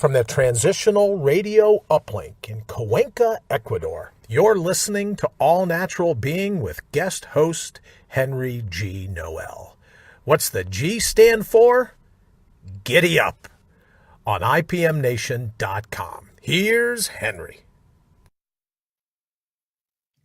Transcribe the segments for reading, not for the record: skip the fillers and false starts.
From the Transitional Radio Uplink in Cuenca, Ecuador, you're listening to All Natural Being with guest host Henry G. Noel. What's the G stand for? Giddy up on IPMNation.com. Here's Henry.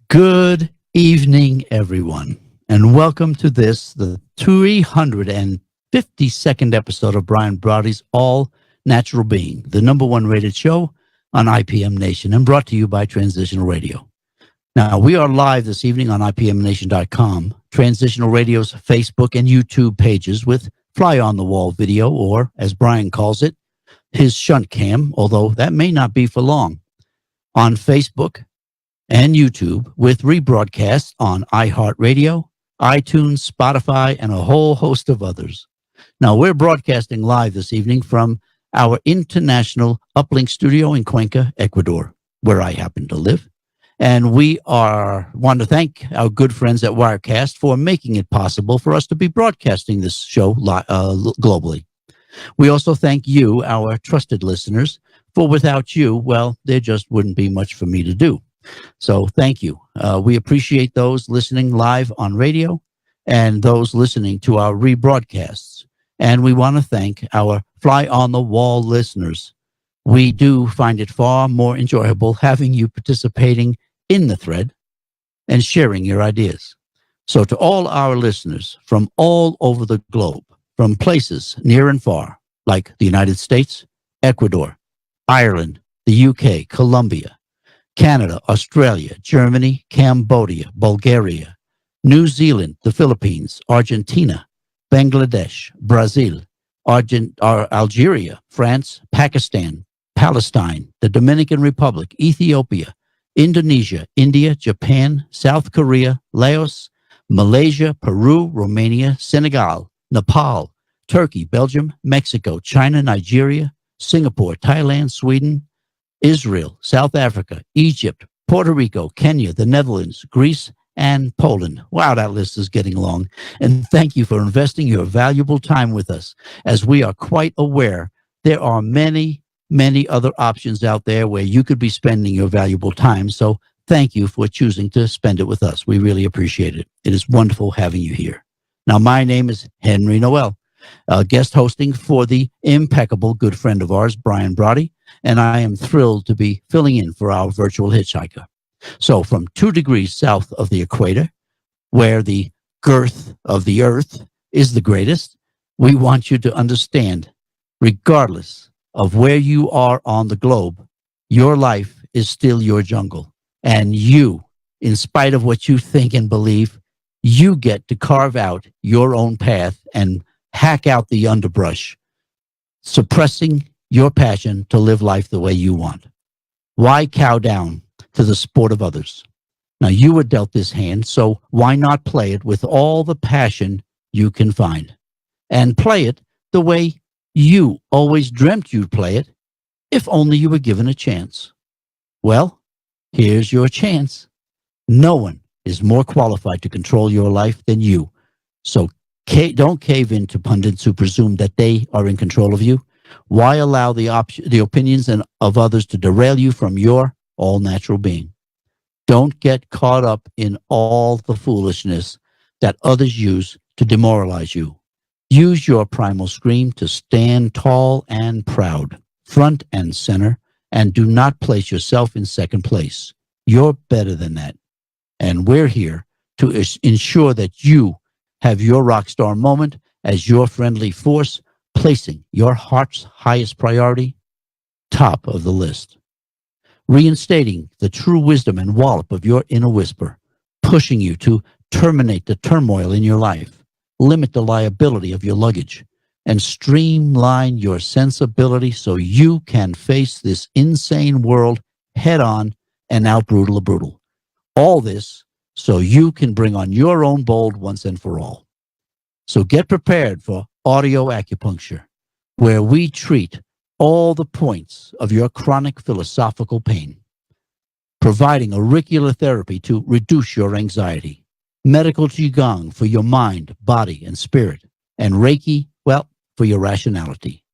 Good evening, everyone, and welcome to the 352nd episode of Brian Brody's All Natural Being, the #1 rated show on IPM Nation and brought to you by Transitional Radio. Now, we are live this evening on IPMNation.com, Transitional Radio's Facebook and YouTube pages with fly-on-the-wall video, or, as Brian calls it, his shunt cam, although that may not be for long, on Facebook and YouTube with rebroadcasts on iHeartRadio, iTunes, Spotify, and a whole host of others. Now, we're broadcasting live this evening from our international uplink studio in Cuenca, Ecuador, where I happen to live. And we want to thank our good friends at Wirecast for making it possible for us to be broadcasting this show globally. We also thank you, our trusted listeners, for without you, well, there just wouldn't be much for me to do. So thank you. We appreciate those listening live on radio and those listening to our rebroadcasts. And we want to thank our fly-on-the-wall listeners. We do find it far more enjoyable having you participating in the thread and sharing your ideas. So to all our listeners from all over the globe, from places near and far, like the United States, Ecuador, Ireland, the UK, Colombia, Canada, Australia, Germany, Cambodia, Bulgaria, New Zealand, the Philippines, Argentina, Bangladesh, Brazil, Algeria, France, Pakistan, Palestine, the Dominican Republic, Ethiopia, Indonesia, India, Japan, South Korea, Laos, Malaysia, Peru, Romania, Senegal, Nepal, Turkey, Belgium, Mexico, China, Nigeria, Singapore, Thailand, Sweden, Israel, South Africa, Egypt, Puerto Rico, Kenya, the Netherlands, Greece, and Poland. Wow, that list is getting long. And thank you for investing your valuable time with us, as we are quite aware there are many other options out there where you could be spending your valuable time. So thank you for choosing to spend it with us. We really appreciate it. It is wonderful having you here. Now, my name is Henry Noel, guest hosting for the impeccable good friend of ours, Brian Brody, and I am thrilled to be filling in for our virtual hitchhiker. So from 2 degrees south of the equator, where the girth of the earth is the greatest, we want you to understand, regardless of where you are on the globe, your life is still your jungle. And you, in spite of what you think and believe, you get to carve out your own path and hack out the underbrush, suppressing your passion to live life the way you want. Why cow down to the sport of others? Now, you were dealt this hand, so why not play it with all the passion you can find? And play it the way you always dreamt you'd play it, if only you were given a chance. Well, here's your chance. No one is more qualified to control your life than you. So don't cave in to pundits who presume that they are in control of you. Why allow the opinions of others to derail you from your all-natural being? Don't get caught up in all the foolishness that others use to demoralize you. Use your primal scream to stand tall and proud, front and center, and do not place yourself in second place. You're better than that. And we're here to ensure that you have your rock star moment as your friendly force, placing your heart's highest priority top of the list. Reinstating the true wisdom and wallop of your inner whisper, pushing you to terminate the turmoil in your life, limit the liability of your luggage, and streamline your sensibility so you can face this insane world head on and out brutal. All this so you can bring on your own bold once and for all. So get prepared for audio acupuncture, where we treat all the points of your chronic philosophical pain, providing auricular therapy to reduce your anxiety, medical qigong for your mind, body, and spirit, and Reiki, well, for your rationality.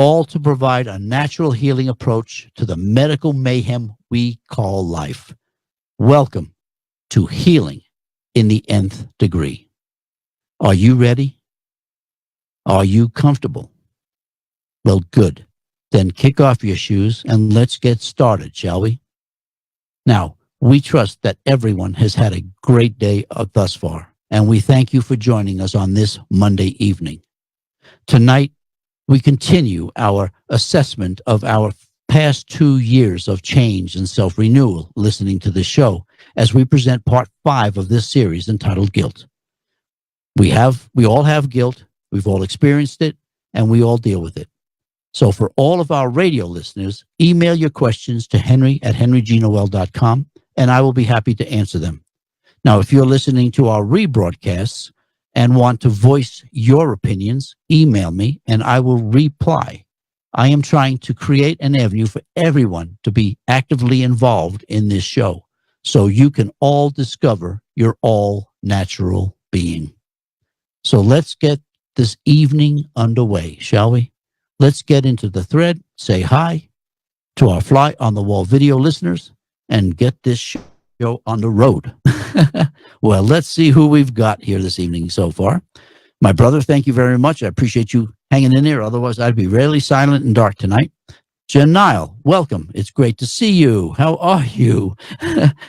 all to provide a natural healing approach to the medical mayhem we call life. Welcome to Healing in the Nth Degree. Are you ready? Are you comfortable? Well, good. Then kick off your shoes and let's get started, shall we? Now, we trust that everyone has had a great day thus far, and we thank you for joining us on this Monday evening. Tonight, we continue our assessment of our past 2 years of change and self-renewal listening to this show as we present part 5 of this series entitled Guilt. We all have guilt, we've all experienced it, and we all deal with it. So for all of our radio listeners, email your questions to henry@henrygnoel.com, and I will be happy to answer them. Now, if you're listening to our rebroadcasts and want to voice your opinions, email me and I will reply. I am trying to create an avenue for everyone to be actively involved in this show so you can all discover your all-natural being. So let's get this evening underway, shall we? Let's get into the thread, say hi to our fly on the wall video listeners, and get this show on the road. Well, let's see who we've got here this evening so far. My brother, thank you very much. I appreciate you hanging in there. Otherwise, I'd be really silent and dark tonight. Janile, welcome. It's great to see you. How are you?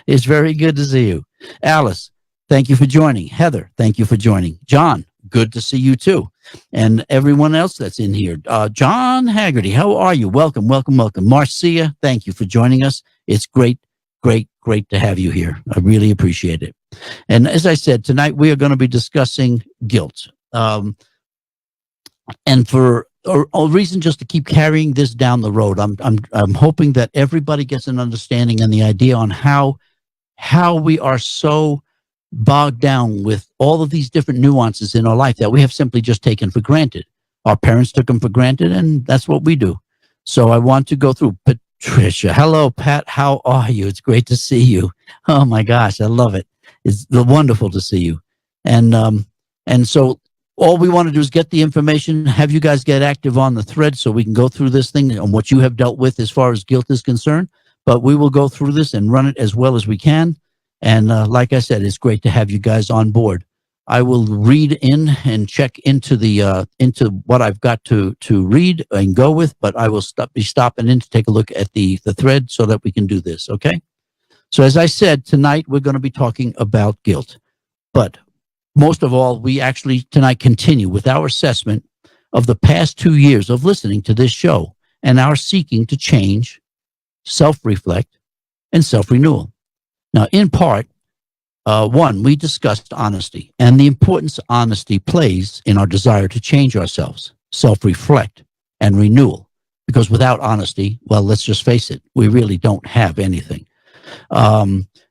It's very good to see you. Alice, thank you for joining. Heather, thank you for joining. John, good to see you too. And everyone else that's in here. John Haggerty, how are you? Welcome, welcome, welcome. Marcia, thank you for joining us. It's great to have you here. I really appreciate it. And as I said, tonight we are going to be discussing guilt. And for a reason just to keep carrying this down the road, I'm hoping that everybody gets an understanding and the idea on how we are so bogged down with all of these different nuances in our life that we have simply just taken for granted. Our parents took them for granted, and that's what we do. So I want to go through Patricia. Hello, Pat. How are you? It's great to see you. Oh my gosh, I love it. It's wonderful to see you. And so all we want to do is get the information, have you guys get active on the thread so we can go through this thing and what you have dealt with as far as guilt is concerned. But we will go through this and run it as well as we can. And like I said, it's great to have you guys on board. I will read in and check into the into what I've got to read and go with, but I will be stopping in to take a look at the thread so that we can do this, okay? So as I said, tonight we're going to be talking about guilt. But most of all, we actually tonight continue with our assessment of the past 2 years of listening to this show and our seeking to change, self-reflect, and self-renewal. Now, in part one, we discussed honesty and the importance honesty plays in our desire to change ourselves, self-reflect, and renewal. Because without honesty, well, let's just face it, we really don't have anything.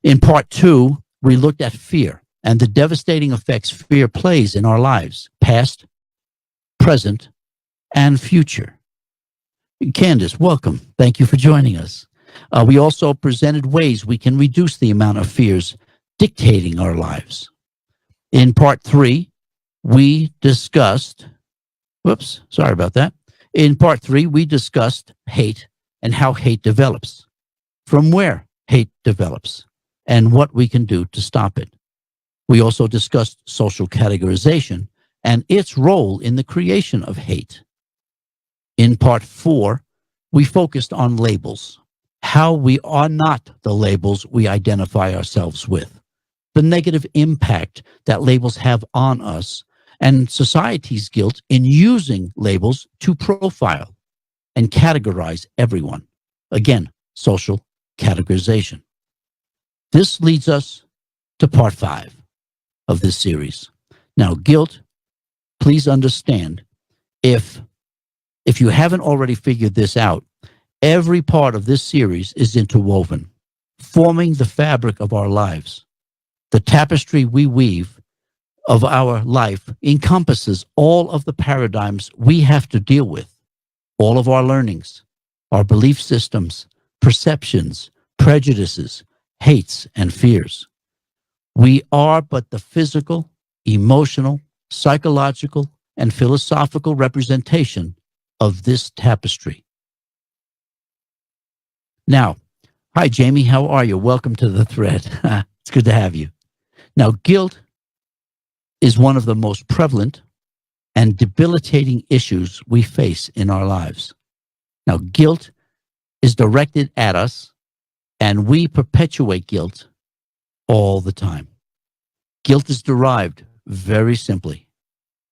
In part two, we looked at fear and the devastating effects fear plays in our lives, past, present, and future. Candace, welcome. Thank you for joining us. We also presented ways we can reduce the amount of fears dictating our lives. In part three, we discussed, sorry about that. In part three, we discussed hate and how hate develops, from where hate develops, and what we can do to stop it. We also discussed social categorization and its role in the creation of hate. In part four, we focused on labels, how we are not the labels we identify ourselves with, the negative impact that labels have on us, and society's guilt in using labels to profile and categorize everyone. Again, social categorization. This leads us to part 5 of this series. Now, guilt, please understand, if you haven't already figured this out, every part of this series is interwoven, forming the fabric of our lives. The tapestry we weave of our life encompasses all of the paradigms we have to deal with, all of our learnings, our belief systems, perceptions, prejudices, hates, and fears. We are but the physical, emotional, psychological, and philosophical representation of this tapestry. Now, hi, Jamie. How are you? Welcome to the thread. It's good to have you. Now, guilt is one of the most prevalent and debilitating issues we face in our lives. Now, guilt is directed at us, and we perpetuate guilt all the time. Guilt is derived very simply.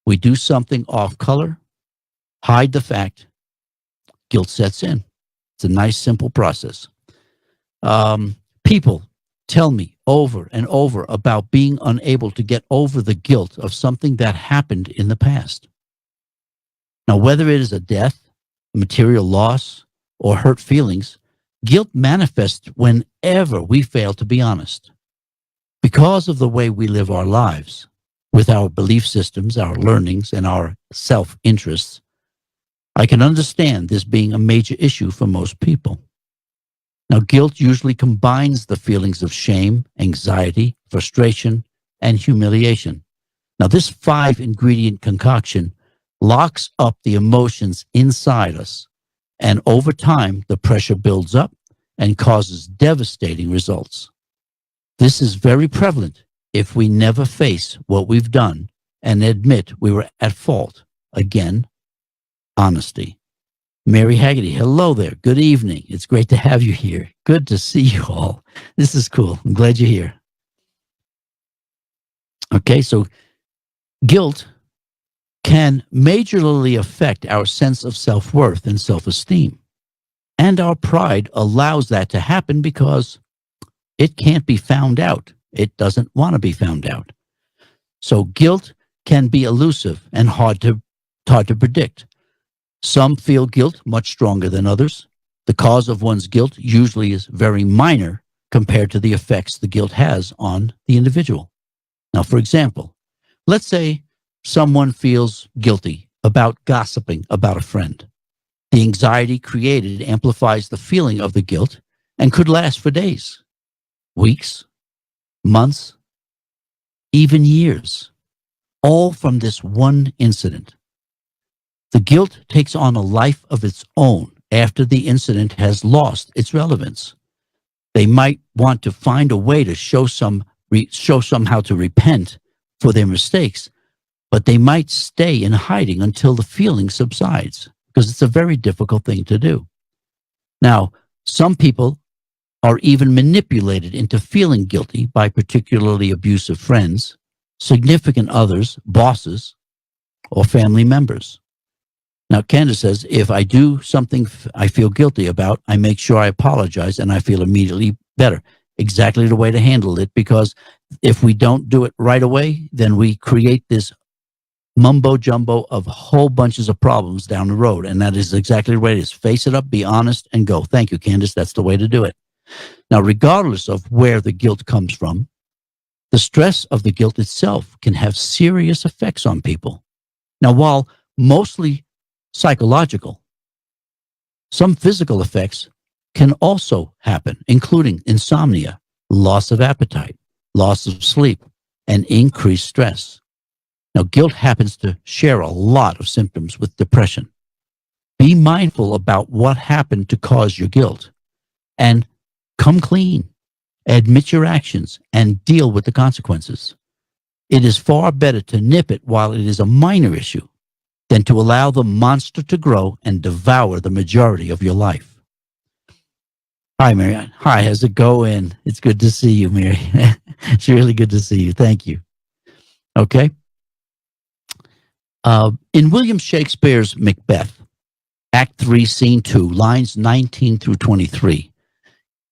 We do something off color, hide the fact, guilt sets in. It's a nice, simple process. People tell me over and over about being unable to get over the guilt of something that happened in the past. Now, whether it is a death, material loss, or hurt feelings, guilt manifests whenever we fail to be honest. Because of the way we live our lives, with our belief systems, our learnings, and our self-interests, I can understand this being a major issue for most people. Now, guilt usually combines the feelings of shame, anxiety, frustration, and humiliation. Now, this 5-ingredient concoction locks up the emotions inside us, and over time, the pressure builds up and causes devastating results. This is very prevalent if we never face what we've done and admit we were at fault. Again, honesty. Mary Haggerty, hello there. Good evening. It's great to have you here. Good to see you all. This is cool. I'm glad you're here. Okay, so guilt can majorly affect our sense of self-worth and self-esteem. And our pride allows that to happen because it can't be found out. It doesn't want to be found out. So guilt can be elusive and hard to predict. Some feel guilt much stronger than others. The cause of one's guilt usually is very minor compared to the effects the guilt has on the individual. Now, for example, let's say someone feels guilty about gossiping about a friend. The anxiety created amplifies the feeling of the guilt and could last for days, weeks, months, even years, all from this one incident. The guilt takes on a life of its own after the incident has lost its relevance. They might want to find a way to show somehow to repent for their mistakes, but they might stay in hiding until the feeling subsides, because it's a very difficult thing to do. Now, some people are even manipulated into feeling guilty by particularly abusive friends, significant others, bosses, or family members. Now, Candace says, if I do something I feel guilty about, I make sure I apologize and I feel immediately better. Exactly the way to handle it, because if we don't do it right away, then we create this mumbo jumbo of whole bunches of problems down the road. And that is exactly the way it is. Face it up, be honest, and go. Thank you, Candace. That's the way to do it. Now, regardless of where the guilt comes from, the stress of the guilt itself can have serious effects on people. Now, while mostly psychological, some physical effects can also happen, including insomnia, loss of appetite, loss of sleep, and increased stress. Now, guilt happens to share a lot of symptoms with depression. Be mindful about what happened to cause your guilt and come clean, admit your actions, and deal with the consequences. It is far better to nip it while it is a minor issue than to allow the monster to grow and devour the majority of your life. Hi, Mary. Hi, how's it going? It's good to see you, Mary. It's really good to see you. Thank you. Okay. In William Shakespeare's Macbeth, Act 3, Scene 2, lines 19 through 23,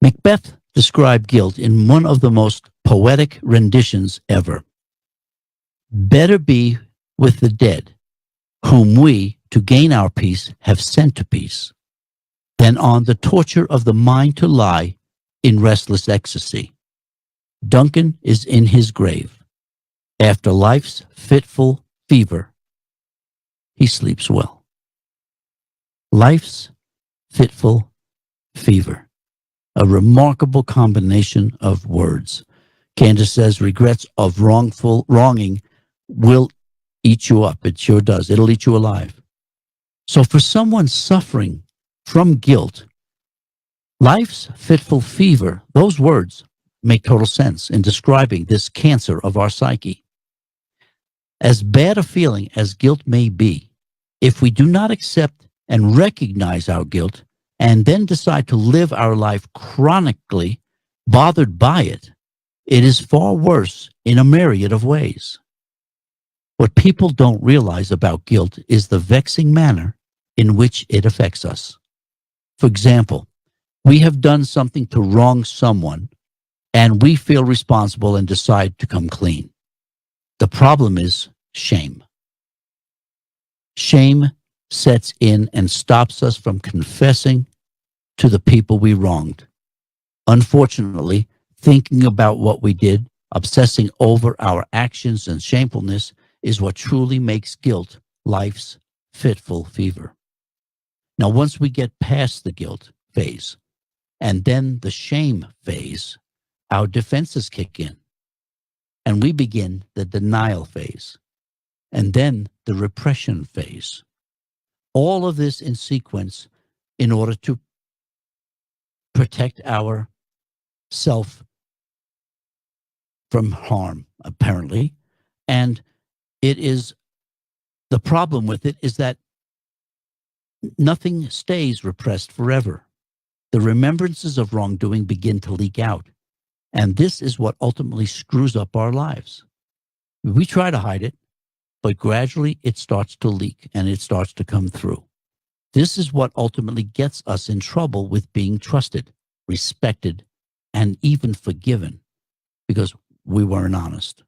Macbeth described guilt in one of the most poetic renditions ever. Better be with the dead, whom we, to gain our peace, have sent to peace, than on the torture of the mind to lie in restless ecstasy. Duncan is in his grave. After life's fitful fever, he sleeps well. Life's fitful fever. A remarkable combination of words. Candace says regrets of wronging will eat you up. It sure does. It'll eat you alive. So for someone suffering from guilt, life's fitful fever, those words make total sense in describing this cancer of our psyche. As bad a feeling as guilt may be, if we do not accept and recognize our guilt and then decide to live our life chronically bothered by it, it is far worse in a myriad of ways. What people don't realize about guilt is the vexing manner in which it affects us. For example, we have done something to wrong someone and we feel responsible and decide to come clean. The problem is shame. Shame sets in and stops us from confessing to the people we wronged. Unfortunately, thinking about what we did, obsessing over our actions and shamefulness is what truly makes guilt life's fitful fever. Now, once we get past the guilt phase and then the shame phase, our defenses kick in and we begin the denial phase and then the repression phase. All of this in sequence in order to protect our self from harm, apparently. And it is the problem with it is that nothing stays repressed forever. The remembrances of wrongdoing begin to leak out. And this is what ultimately screws up our lives. We try to hide it, but gradually it starts to leak and it starts to come through. This is what ultimately gets us in trouble with being trusted, respected, and even forgiven because we weren't honest.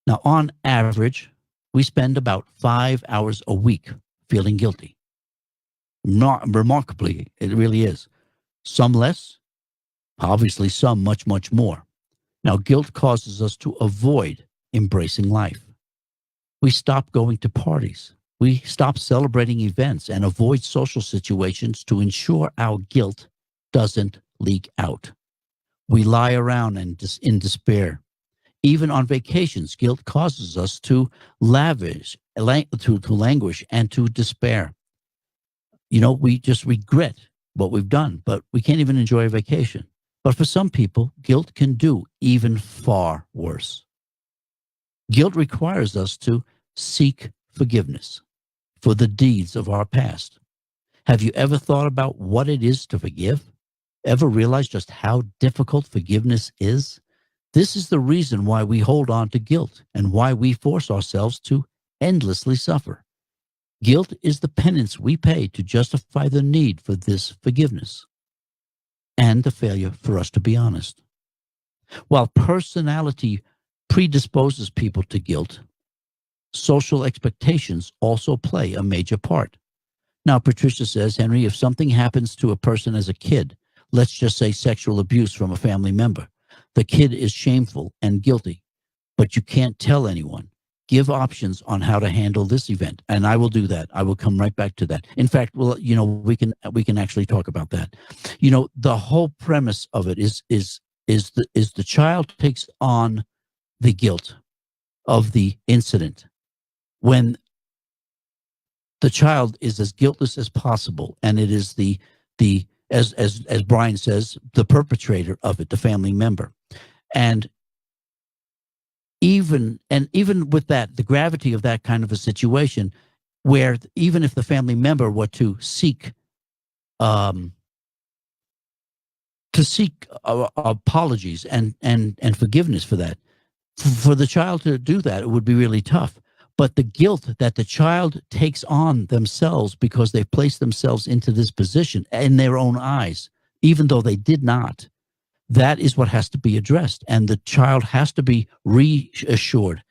Now, on average, we spend about 5 hours a week feeling guilty. Not remarkably, it really is. Some less, obviously some much, much more. Now, guilt causes us to avoid embracing life. We stop going to parties. We stop celebrating events and avoid social situations to ensure our guilt doesn't leak out. We lie around in despair. Even on vacations, guilt causes us to languish and to despair. You know, we just regret what we've done, but we can't even enjoy a vacation. But for some people, guilt can do even far worse. Guilt requires us to seek forgiveness for the deeds of our past. Have you ever thought about what it is to forgive? Ever realized just how difficult forgiveness is? This is the reason why we hold on to guilt and why we force ourselves to endlessly suffer. Guilt is the penance we pay to justify the need for this forgiveness and the failure for us to be honest. While personality predisposes people to guilt, social expectations also play a major part. Now, Patricia says, Henry, if something happens to a person as a kid, let's just say sexual abuse from a family member, the kid is shameful and guilty, but you can't tell anyone. Give options on how to handle this event, and I will do that. I will come right back to that. In fact, well, you know, we can actually talk about that. You know, the whole premise of it is the child takes on the guilt of the incident when the child is as guiltless as possible, and it is the as Brian says, the perpetrator of it, the family member. And even with that, the gravity of that kind of a situation, where even if the family member were to seek apologies and forgiveness for that, for the child to do that, it would be really tough. But the guilt that the child takes on themselves because they've placed themselves into this position in their own eyes, even though they did not, that is what has to be addressed. And the child has to be reassured.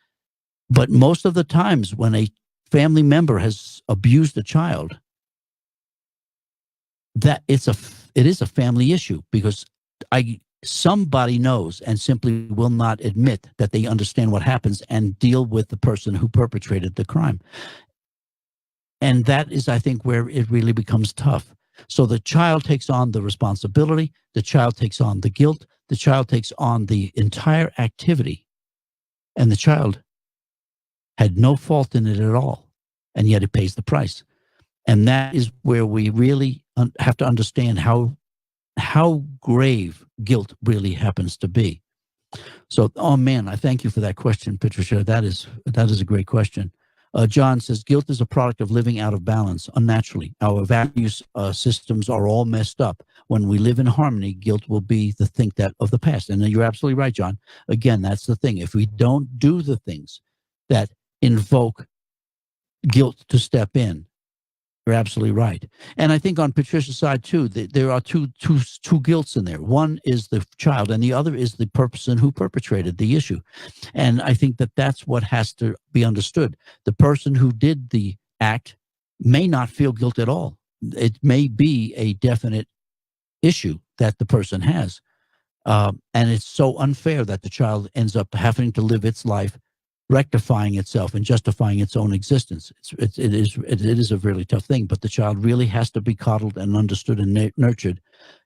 But most of the times when a family member has abused a child, that it is a family issue because somebody knows and simply will not admit that they understand what happens and deal with the person who perpetrated the crime. And that is, I think, where it really becomes tough. So the child takes on the responsibility, the child takes on the guilt, the child takes on the entire activity, and the child had no fault in it at all, and yet it pays the price. And that is where we really have to understand how grave guilt really happens to be. So, oh man, I thank you for that question, Patricia. That is a great question. John says guilt is a product of living out of balance unnaturally. Our values systems are all messed up. When we live in harmony, guilt will be the think that of the past. And you're absolutely right, John. Again, that's the thing. If we don't do the things that invoke guilt to step in, you're absolutely right. And I think on Patricia's side, too, there are two guilts in there. One is the child, and the other is the person who perpetrated the issue. And I think that that's what has to be understood. The person who did the act may not feel guilt at all. It may be a definite issue that the person has. And it's so unfair that the child ends up having to live its life rectifying itself and justifying its own existence. It is a really tough thing, but the child really has to be coddled and understood and nurtured.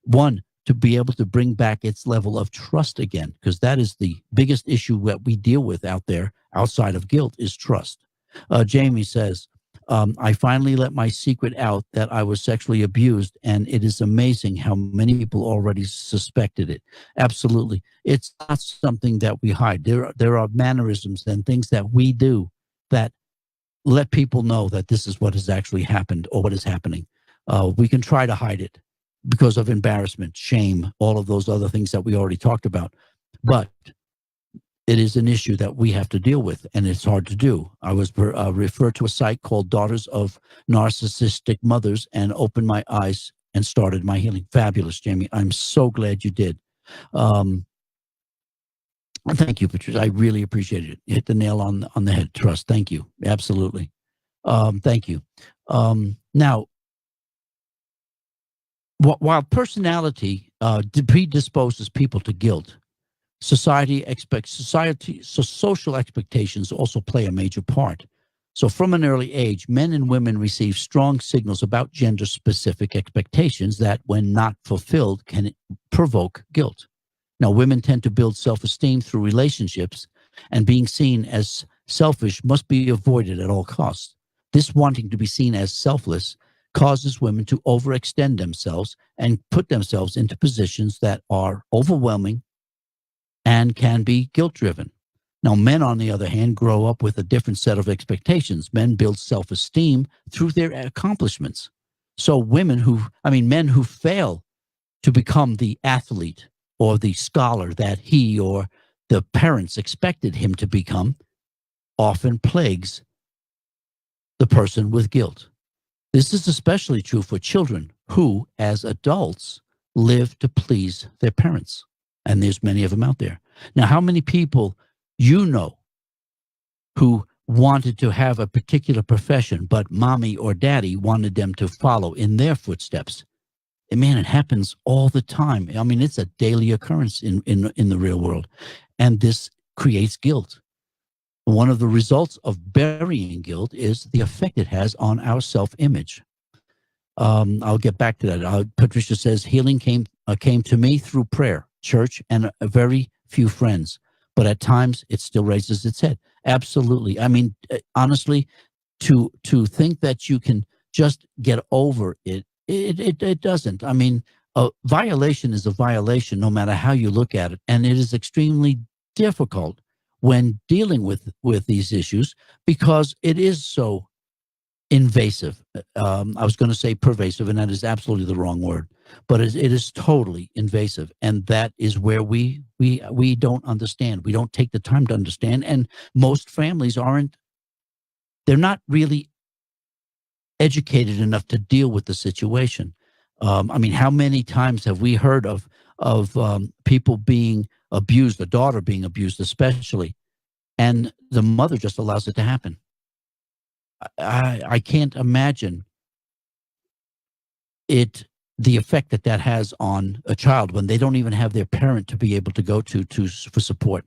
One, to be able to bring back its level of trust again, because that is the biggest issue that we deal with out there outside of guilt is trust. Jamie says, I finally let my secret out that I was sexually abused, and it is amazing how many people already suspected it. Absolutely. It's not something that we hide. There are mannerisms and things that we do that let people know that this is what has actually happened or what is happening. We can try to hide it because of embarrassment, shame, all of those other things that we already talked about. But it is an issue that we have to deal with, and it's hard to do. I was referred to a site called Daughters of Narcissistic Mothers and opened my eyes and started my healing. Fabulous, Jamie. I'm so glad you did. Thank you, Patricia. I really appreciate it. You hit the nail on the head. Trust. Thank you. Absolutely. Thank you. Now, while personality predisposes people to guilt, social expectations also play a major part. So from an early age, men and women receive strong signals about gender-specific expectations that, when not fulfilled, can provoke guilt. Now, women tend to build self-esteem through relationships, and being seen as selfish must be avoided at all costs. This wanting to be seen as selfless causes women to overextend themselves and put themselves into positions that are overwhelming and can be guilt-driven. Now, men, on the other hand, grow up with a different set of expectations. Men build self-esteem through their accomplishments. So men who fail to become the athlete or the scholar that he or the parents expected him to become often plagues the person with guilt. This is especially true for children who, as adults, live to please their parents. And there's many of them out there. Now, how many people you know who wanted to have a particular profession, but mommy or daddy wanted them to follow in their footsteps? And man, it happens all the time. I mean, it's a daily occurrence in the real world. And this creates guilt. One of the results of burying guilt is the effect it has on our self-image. I'll get back to that. Patricia says, healing came to me through prayer, church, and a very few friends. But at times, it still raises its head. Absolutely. I mean, honestly, to think that you can just get over it, it doesn't. I mean, a violation is a violation no matter how you look at it. And it is extremely difficult when dealing with these issues because it is so invasive. I was going to say pervasive, and that is absolutely the wrong word. But it is totally invasive, and that is where we don't understand. We don't take the time to understand, and most families they're not really educated enough to deal with the situation. I mean, how many times have we heard of people being abused, a daughter being abused especially, and the mother just allows it to happen? I can't imagine the effect that has on a child when they don't even have their parent to be able to go to for support.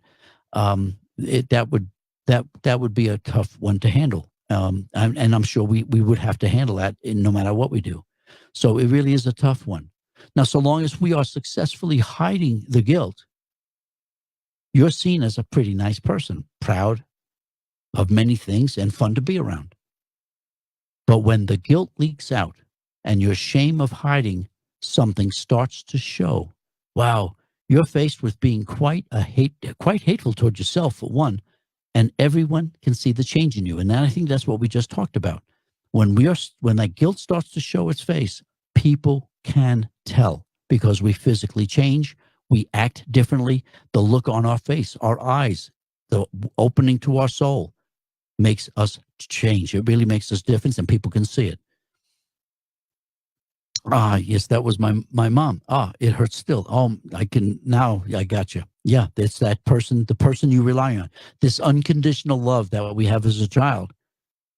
That would be a tough one to handle. And I'm sure we would have to handle that no matter what we do. So it really is a tough one. Now, so long as we are successfully hiding the guilt, you're seen as a pretty nice person, proud of many things and fun to be around. But when the guilt leaks out and your shame of hiding something starts to show, wow, you're faced with being quite hateful toward yourself, for one, and everyone can see the change in you. And I think that's what we just talked about. When that guilt starts to show its face, people can tell because we physically change, we act differently. The look on our face, our eyes, the opening to our soul makes us change. It really makes us different, and people can see it. Yes, that was my mom. It hurts still. I got you. Yeah, it's that person, the person you rely on, this unconditional love that we have as a child,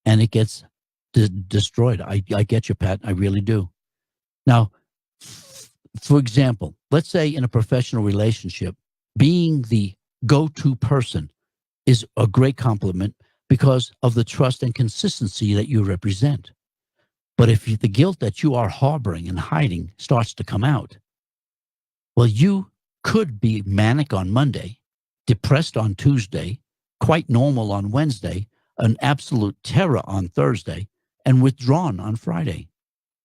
and it gets destroyed. I get you, Pat. I really do. Now, for example, let's say in a professional relationship, being the go-to person is a great compliment because of the trust and consistency that you represent. But if the guilt that you are harboring and hiding starts to come out, well, you could be manic on Monday, depressed on Tuesday, quite normal on Wednesday, an absolute terror on Thursday, and withdrawn on Friday.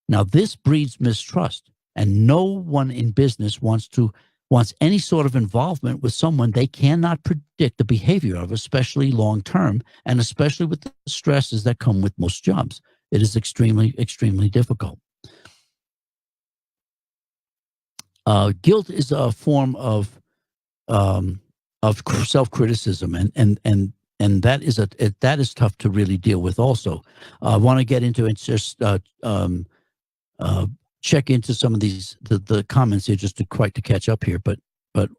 Now, this breeds mistrust, and no one in business wants any sort of involvement with someone they cannot predict the behavior of, especially long term, and especially with the stresses that come with most jobs. It is extremely, extremely difficult. Guilt is a form of self-criticism, and that is tough to really deal with. Also, I want to get into it. Just check into some of these the comments here just to catch up here, but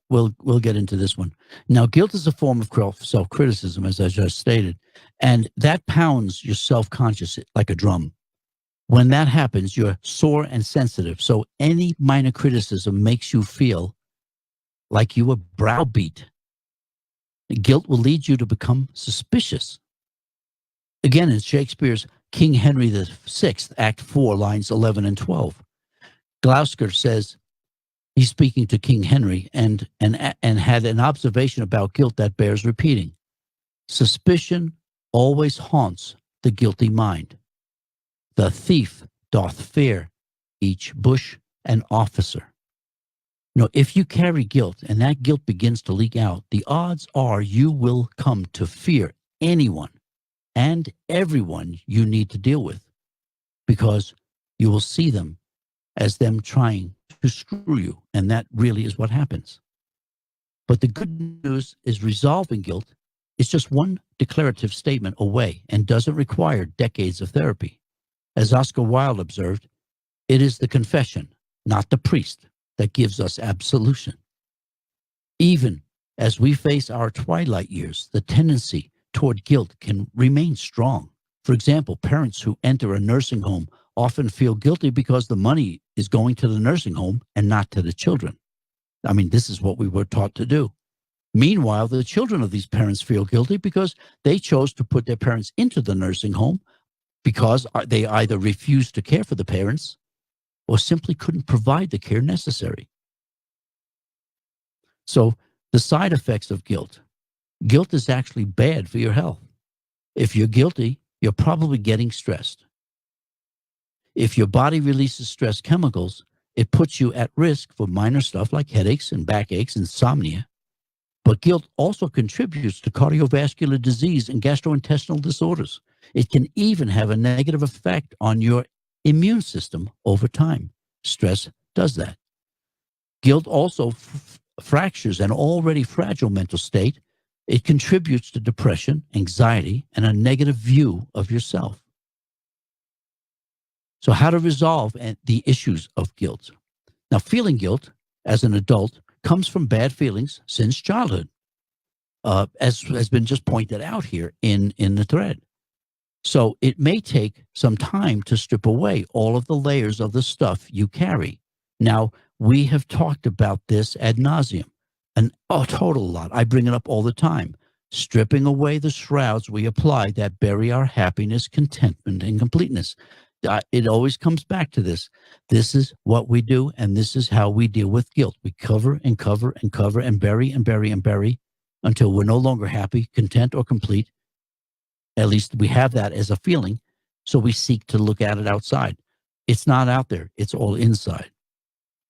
we'll get into this one. Now, guilt is a form of self-criticism, as I just stated, and that pounds your self-conscious like a drum. When that happens, you're sore and sensitive, so any minor criticism makes you feel like you were browbeat. Guilt will lead you to become suspicious. Again, in Shakespeare's King Henry VI, Act 4, lines 11 and 12, Gloucester says, he's speaking to King Henry, and had an observation about guilt that bears repeating. Suspicion always haunts the guilty mind. The thief doth fear each bush and officer. If you carry guilt and that guilt begins to leak out, the odds are you will come to fear anyone and everyone you need to deal with, because you will see them as them trying to screw you, and that really is what happens. But the good news is resolving guilt is just one declarative statement away and doesn't require decades of therapy. As Oscar Wilde observed, it is the confession, not the priest, that gives us absolution. Even as we face our twilight years, the tendency toward guilt can remain strong. For example, parents who enter a nursing home often feel guilty because the money is going to the nursing home and not to the children. I mean, this is what we were taught to do. Meanwhile, the children of these parents feel guilty because they chose to put their parents into the nursing home because they either refused to care for the parents or simply couldn't provide the care necessary. So the side effects of guilt is actually bad for your health. If you're guilty, you're probably getting stressed. If your body releases stress chemicals, it puts you at risk for minor stuff like headaches and backaches, insomnia. But guilt also contributes to cardiovascular disease and gastrointestinal disorders. It can even have a negative effect on your immune system over time. Stress does that. Guilt also fractures an already fragile mental state. It contributes to depression, anxiety, and a negative view of yourself. So how to resolve the issues of guilt? Now, feeling guilt as an adult comes from bad feelings since childhood, as has been just pointed out here in the thread. So it may take some time to strip away all of the layers of the stuff you carry. Now, we have talked about this ad nauseum, total lot. I bring it up all the time. Stripping away the shrouds we apply that bury our happiness, contentment, and completeness. It always comes back to this. This is what we do, and this is how we deal with guilt. We cover and cover and cover and bury and bury and bury until we're no longer happy, content, or complete. At least we have that as a feeling. So we seek to look at it outside. It's not out there. It's all inside.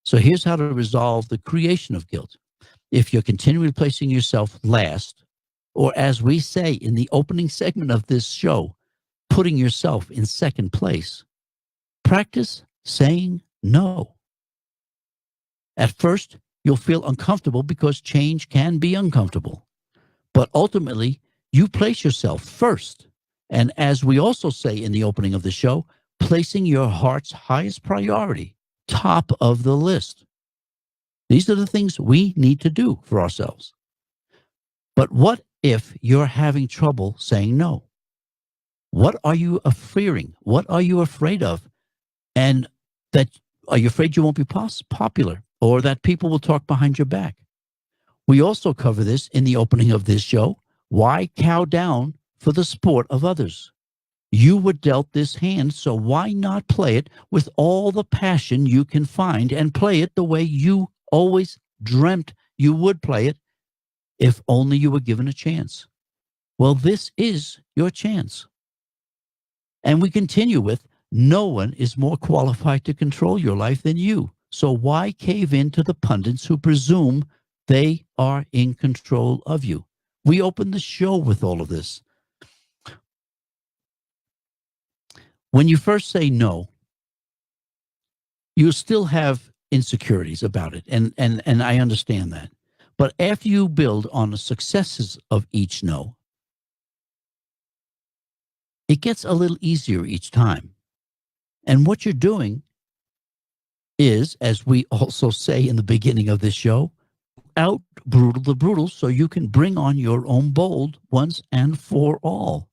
So here's how to resolve the creation of guilt. If you're continually placing yourself last, or as we say in the opening segment of this show, putting yourself in second place, practice saying no. At first, you'll feel uncomfortable because change can be uncomfortable. But ultimately, you place yourself first. And as we also say in the opening of the show, placing your heart's highest priority, top of the list. These are the things we need to do for ourselves. But what if you're having trouble saying no? What are you fearing? What are you afraid of? And that are you afraid you won't be popular, or that people will talk behind your back? We also cover this in the opening of this show. Why cow down for the sport of others? You were dealt this hand, so why not play it with all the passion you can find and play it the way you always dreamt you would play it if only you were given a chance? Well, this is your chance. And we continue with, no one is more qualified to control your life than you. So why cave in to the pundits who presume they are in control of you? We open the show with all of this. When you first say no, you still have insecurities about it, and I understand that. But after you build on the successes of each no, it gets a little easier each time. And what you're doing is, as we also say in the beginning of this show, out brutal the brutal so you can bring on your own bold once and for all.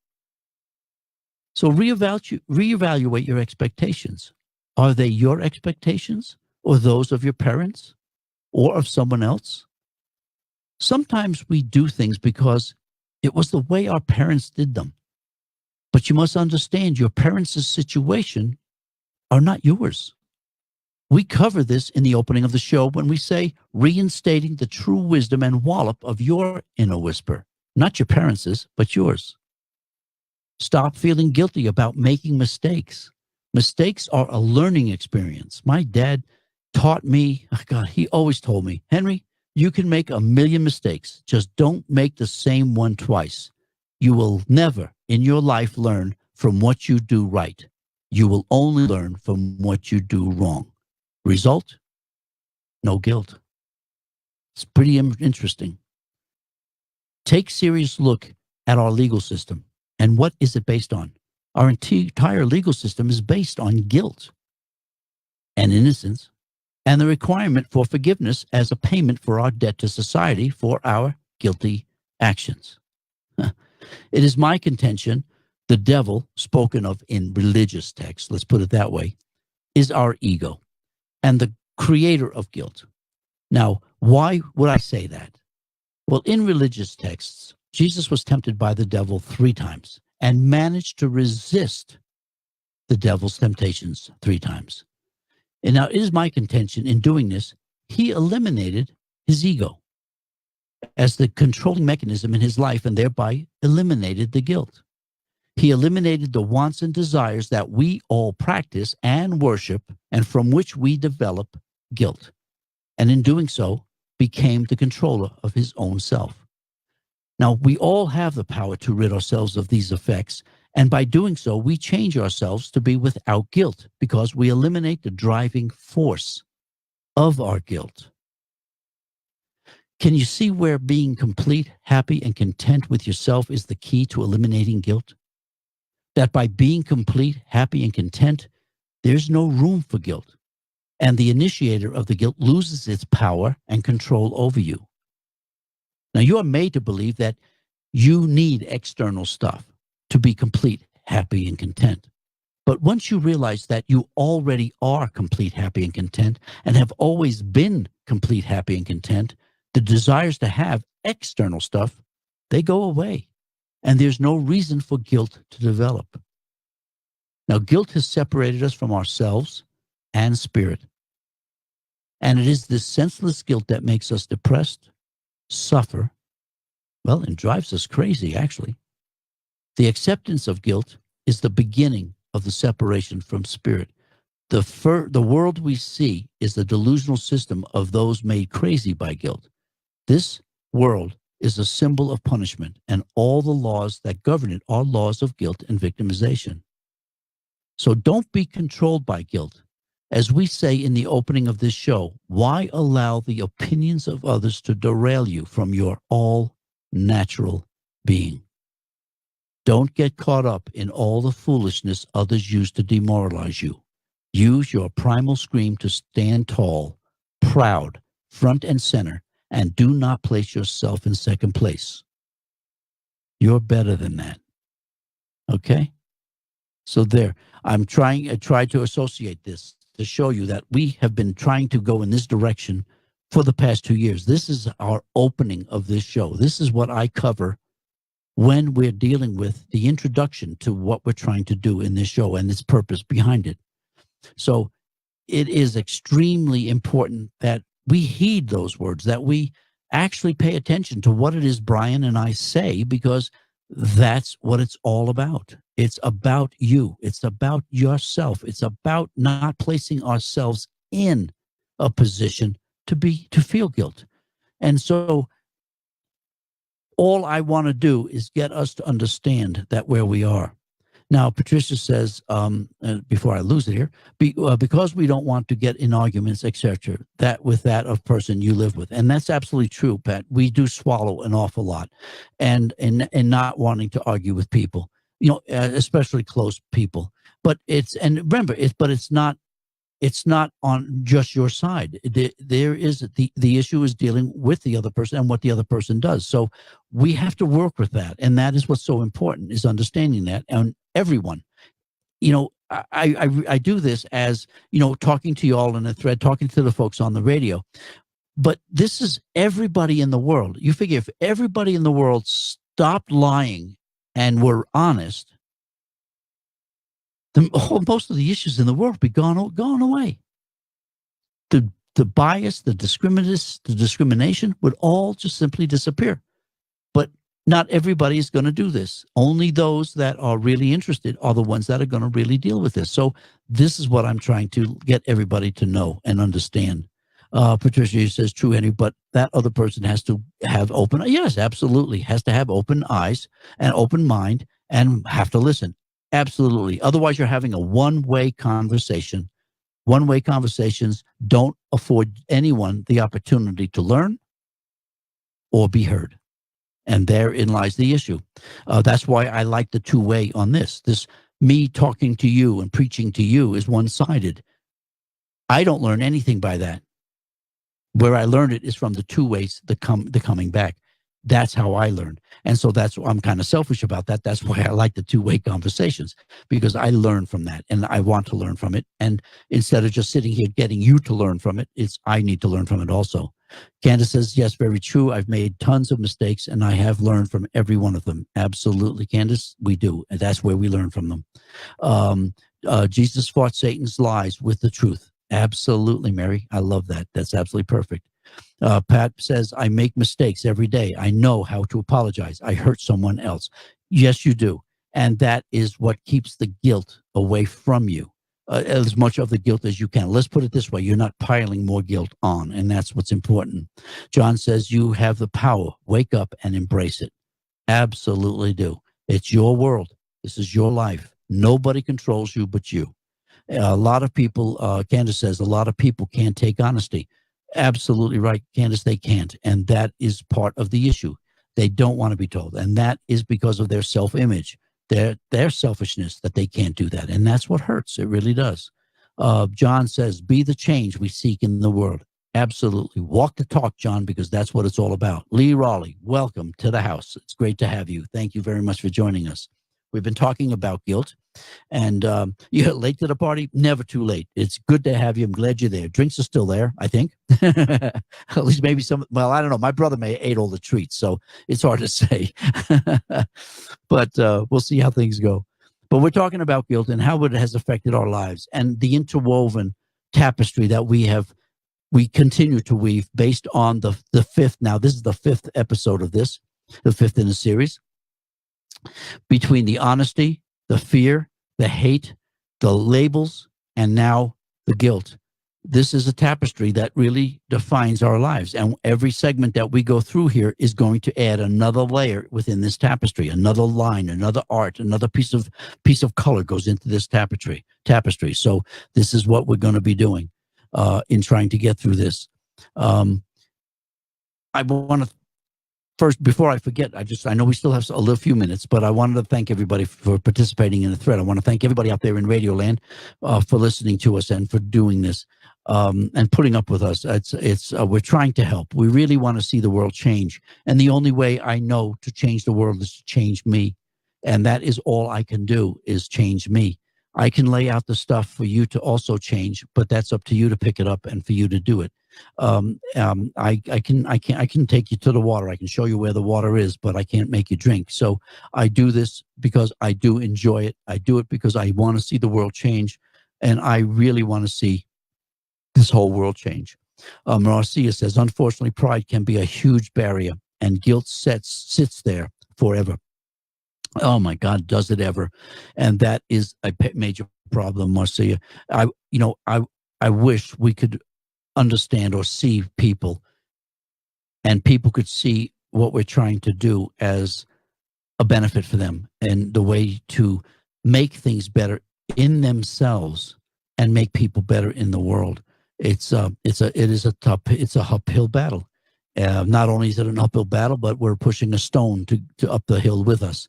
So reevaluate your expectations. Are they your expectations or those of your parents or of someone else? Sometimes we do things because it was the way our parents did them. But you must understand your parents' situation are not yours. We cover this in the opening of the show when we say reinstating the true wisdom and wallop of your inner whisper, not your parents', but yours. Stop feeling guilty about making mistakes. Mistakes are a learning experience. My dad taught me, oh God, he always told me, Henry, you can make 1,000,000 mistakes. Just don't make the same one twice. You will never in your life learn from what you do right. You will only learn from what you do wrong. Result? No guilt. It's pretty interesting. Take serious look at our legal system. And what is it based on? Our entire legal system is based on guilt and innocence and the requirement for forgiveness as a payment for our debt to society for our guilty actions. It is my contention the devil, spoken of in religious texts, let's put it that way, is our ego and the creator of guilt. Now, why would I say that? Well, in religious texts, Jesus was tempted by the devil 3 times and managed to resist the devil's temptations 3 times. And now it is my contention in doing this, he eliminated his ego as the controlling mechanism in his life and thereby eliminated the guilt. He eliminated the wants and desires that we all practice and worship and from which we develop guilt. And in doing so, became the controller of his own self. Now, we all have the power to rid ourselves of these effects, and by doing so, we change ourselves to be without guilt because we eliminate the driving force of our guilt. Can you see where being complete, happy, and content with yourself is the key to eliminating guilt? That by being complete, happy, and content, there's no room for guilt, and the initiator of the guilt loses its power and control over you. Now, you are made to believe that you need external stuff to be complete, happy, and content. But once you realize that you already are complete, happy, and content, and have always been complete, happy, and content, the desires to have external stuff, they go away, and there's no reason for guilt to develop. Now, guilt has separated us from ourselves and spirit. And it is this senseless guilt that makes us depressed, suffer, well, and drives us crazy, actually. The acceptance of guilt is the beginning of the separation from spirit. The world we see is the delusional system of those made crazy by guilt. This world is a symbol of punishment, and all the laws that govern it are laws of guilt and victimization. So don't be controlled by guilt. As we say in the opening of this show, why allow the opinions of others to derail you from your all-natural being? Don't get caught up in all the foolishness others use to demoralize you. Use your primal scream to stand tall, proud, front and center, and do not place yourself in second place. You're better than that. Okay? So there, I tried to associate this to show you that we have been trying to go in this direction for the past 2 years. This is our opening of this show. This is what I cover when we're dealing with the introduction to what we're trying to do in this show and its purpose behind it. So it is extremely important that we heed those words, that we actually pay attention to what it is Brian and I say, because that's what it's all about. It's about you. It's about yourself. It's about not placing ourselves in a position to feel guilt. And so all I want to do is get us to understand that where we are. Now, Patricia says, before I lose it here, because we don't want to get in arguments, etc., that with that of person you live with. And that's absolutely true, Pat. We do swallow an awful lot and not wanting to argue with people, especially close people. But it's not on just your side. There is the issue is dealing with the other person and what the other person does. So we have to work with that. And that is what's so important, is understanding that. And everyone, I do this as, talking to you all in a thread, talking to the folks on the radio. But this is everybody in the world. You figure if everybody in the world stopped lying and were honest, most of the issues in the world be gone away. The bias, the discrimination would all just simply disappear. But not everybody is going to do this. Only those that are really interested are the ones that are going to really deal with this. So this is what I'm trying to get everybody to know and understand. Patricia says, true, Henry, but that other person has to have yes, absolutely, has to have open eyes and open mind and have to listen. Absolutely. Otherwise, you're having a one-way conversation. One-way conversations don't afford anyone the opportunity to learn or be heard. And therein lies the issue. That's why I like the two-way on this. Me talking to you and preaching to you is one-sided. I don't learn anything by that. Where I learned it is from the two ways, the coming back. That's how I learned. And so I'm kind of selfish about that. That's why I like the two-way conversations, because I learn from that and I want to learn from it. And instead of just sitting here getting you to learn from it, I need to learn from it also. Candace says, yes, very true. I've made tons of mistakes and I have learned from every one of them. Absolutely, Candace, we do. And that's where we learn from them. Jesus fought Satan's lies with the truth. Absolutely, Mary. I love that. That's absolutely perfect. Pat says, I make mistakes every day. I know how to apologize. I hurt someone else. Yes, you do. And that is what keeps the guilt away from you, as much of the guilt as you can. Let's put it this way. You're not piling more guilt on, and that's what's important. John says, you have the power. Wake up and embrace it. Absolutely do. It's your world. This is your life. Nobody controls you but you. A lot of people, Candace says, a lot of people can't take honesty. Absolutely right, Candace, they can't. And that is part of the issue. They don't want to be told. And that is because of their self-image, their selfishness, that they can't do that. And that's what hurts. It really does. John says, be the change we seek in the world. Absolutely. Walk the talk, John, because that's what it's all about. Lee Raleigh, welcome to the house. It's great to have you. Thank you very much for joining us. We've been talking about guilt. And you're late to the party, never too late. It's good to have you. I'm glad you're there. Drinks are still there, I think. At least maybe some. Well, I don't know. My brother may have ate all the treats, so it's hard to say. But we'll see how things go. But we're talking about guilt and how it has affected our lives and the interwoven tapestry that we continue to weave based on the fifth. Now, this is the fifth episode of this, the fifth in the series, between the honesty, the fear, the hate, the labels, and now the guilt. This is a tapestry that really defines our lives. And every segment that we go through here is going to add another layer within this tapestry, another line, another art, another piece of color goes into this tapestry. So this is what we're going to be doing in trying to get through this. I want to first, before I forget, I know we still have a little few minutes, but I wanted to thank everybody for participating in the thread. I want to thank everybody out there in Radio Land for listening to us and for doing this and putting up with us. We're trying to help. We really want to see the world change, and the only way I know to change the world is to change me, and that is all I can do is change me. I can lay out the stuff for you to also change, but that's up to you to pick it up and for you to do it. I can take you to the water. I can show you where the water is, but I can't make you drink. So I do this because I do enjoy it. I do it because I want to see the world change, and I really want to see this whole world change. Marcia says, unfortunately, pride can be a huge barrier, and guilt sits there forever. Oh my God, does it ever? And that is a major problem, Marcia. I wish we could understand or see people, and people could see what we're trying to do as a benefit for them and the way to make things better in themselves and make people better in the world. It's a uphill battle. Not only is it an uphill battle, but we're pushing a stone to up the hill with us.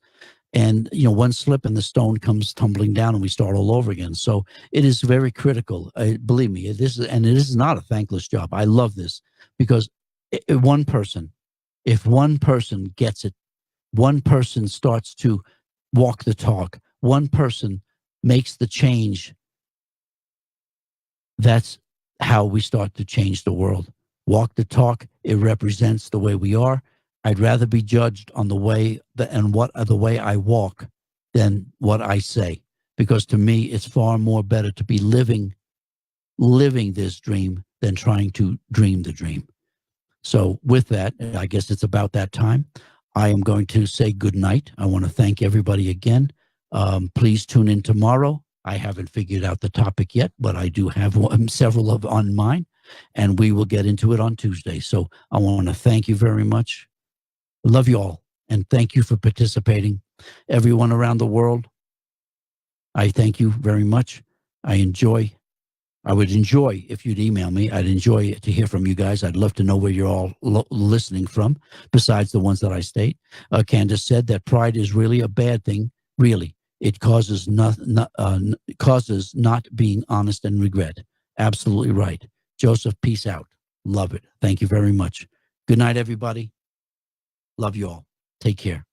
And, one slip and the stone comes tumbling down and we start all over again. So it is very critical. Believe me, it is not a thankless job. I love this because if one person gets it, one person starts to walk the talk, one person makes the change, that's how we start to change the world. Walk the talk. It represents the way we are. I'd rather be judged on the way I walk than what I say, because to me, it's far more better to be living this dream than trying to dream the dream. So with that, I guess it's about that time. I am going to say good night. I want to thank everybody again. Please tune in tomorrow. I haven't figured out the topic yet, but I do have several on mine, and we will get into it on Tuesday. So I want to thank you very much. I love you all, and thank you for participating. Everyone around the world, I thank you very much. I would enjoy if you'd email me. I'd enjoy to hear from you guys. I'd love to know where you're all listening from, besides the ones that I state. Candace said that pride is really a bad thing. Really, it causes not being honest and regret. Absolutely right. Joseph, peace out. Love it. Thank you very much. Good night, everybody. Love you all. Take care.